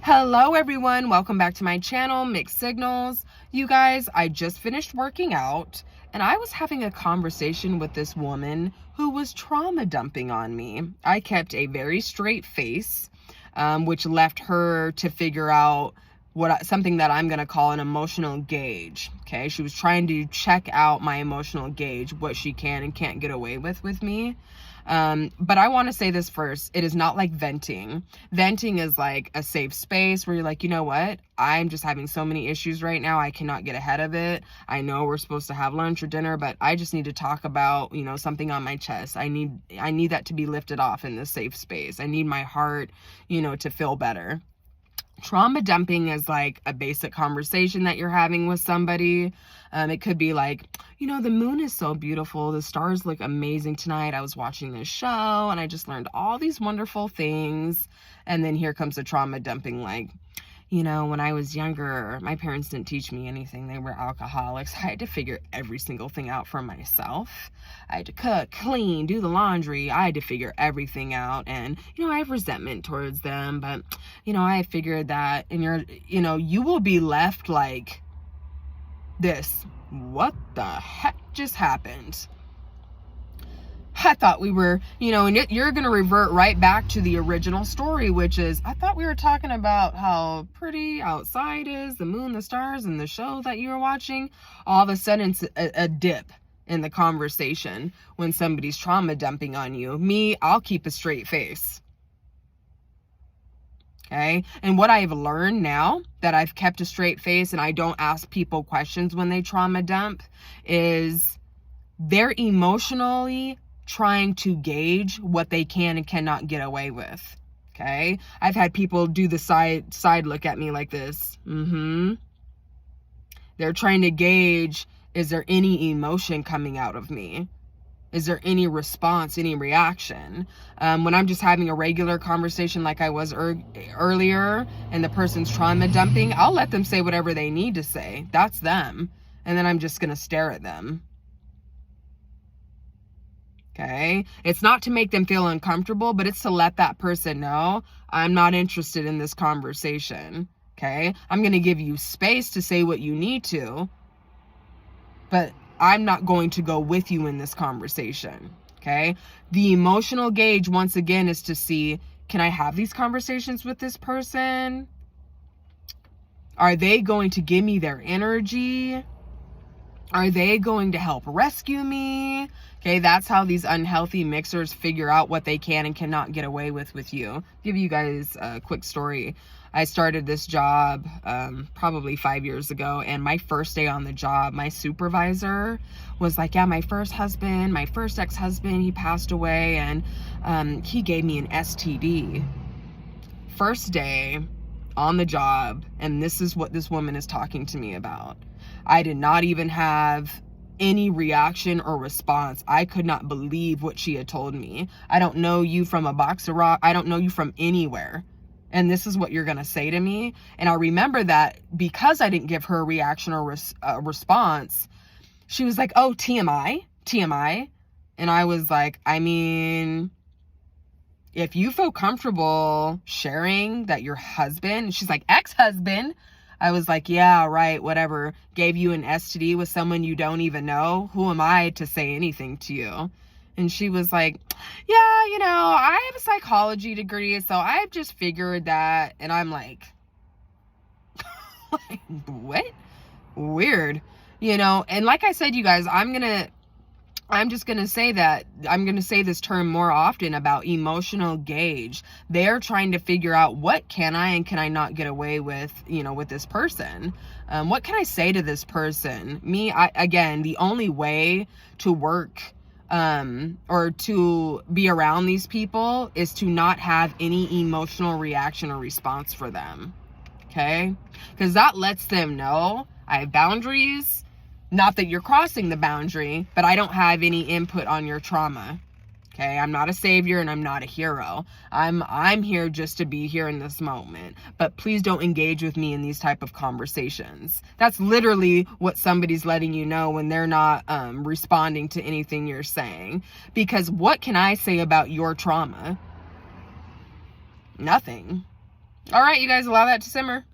Hello everyone, welcome back to my channel, Mixed Signals. You guys, I just finished working out and I was having a conversation with this woman who was trauma dumping on me. I kept a very straight face, which left her to figure out something that I'm going to call an emotional gauge. Okay, she was trying to check out my emotional gauge, what she can and can't get away with me. But I want to say this first. It is not like venting. Venting is like a safe space where you're like, you know what? I'm just having so many issues right now. I cannot get ahead of it. I know we're supposed to have lunch or dinner, but I just need to talk about, something on my chest. I need that to be lifted off in this safe space. I need my heart, to feel better. Trauma dumping is like a basic conversation that you're having with somebody. It could be like, the moon is so beautiful. The stars look amazing tonight. I was watching this show and I just learned all these wonderful things. And then here comes the trauma dumping, like, when I was younger, my parents didn't teach me anything. They were alcoholics. I had to figure every single thing out for myself. I had to cook, clean, do the laundry. I had to figure everything out. And, I have resentment towards them. But, I figured that, and you will be left like this. What the heck just happened? I thought we were, and you're going to revert right back to the original story, which is, I thought we were talking about how pretty outside is, the moon, the stars, and the show that you were watching. All of a sudden, it's a dip in the conversation when somebody's trauma dumping on you. Me, I'll keep a straight face. Okay. And what I've learned now that I've kept a straight face and I don't ask people questions when they trauma dump is they're emotionally trying to gauge what they can and cannot get away with. Okay. I've had people do the side look at me like this. They're trying to gauge, is there any emotion coming out of me? Is there any response, any reaction? When I'm just having a regular conversation like I was earlier and the person's trauma dumping, I'll let them say whatever they need to say. That's them. And then I'm just going to stare at them. Okay. It's not to make them feel uncomfortable, but it's to let that person know I'm not interested in this conversation. Okay. I'm going to give you space to say what you need to, but I'm not going to go with you in this conversation. Okay. The emotional gauge, once again, is to see, can I have these conversations with this person? Are they going to give me their energy? Are they going to help rescue me? Okay, that's how these unhealthy mixers figure out what they can and cannot get away with you. I'll give you guys a quick story. I started this job probably 5 years ago, and my first day on the job, my supervisor was like, yeah, my first ex-husband, he passed away, and he gave me an STD. First day on the job, and this is what this woman is talking to me about. I did not even have any reaction or response. I could not believe what she had told me. I don't know you from a box of rock. I don't know you from anywhere. And this is what you're going to say to me. And I remember that because I didn't give her a reaction or response, she was like, oh, TMI. And I was like, I mean, if you feel comfortable sharing that your husband, she's like, ex-husband. I was like, yeah, right, whatever. Gave you an STD with someone you don't even know. Who am I to say anything to you? And she was like, yeah, I have a psychology degree, so I've just figured that. And I'm like, what? Weird. And like I said, you guys, I'm just going to say that I'm going to say this term more often about emotional gauge. They're trying to figure out what can I and can I not get away with, with this person. What can I say to this person? Again, the only way to work or to be around these people is to not have any emotional reaction or response for them. Okay? Because that lets them know I have boundaries. Not that you're crossing the boundary, but I don't have any input on your trauma. Okay, I'm not a savior and I'm not a hero. I'm here just to be here in this moment. But please don't engage with me in these type of conversations. That's literally what somebody's letting you know when they're not responding to anything you're saying. Because what can I say about your trauma? Nothing. All right, you guys, allow that to simmer.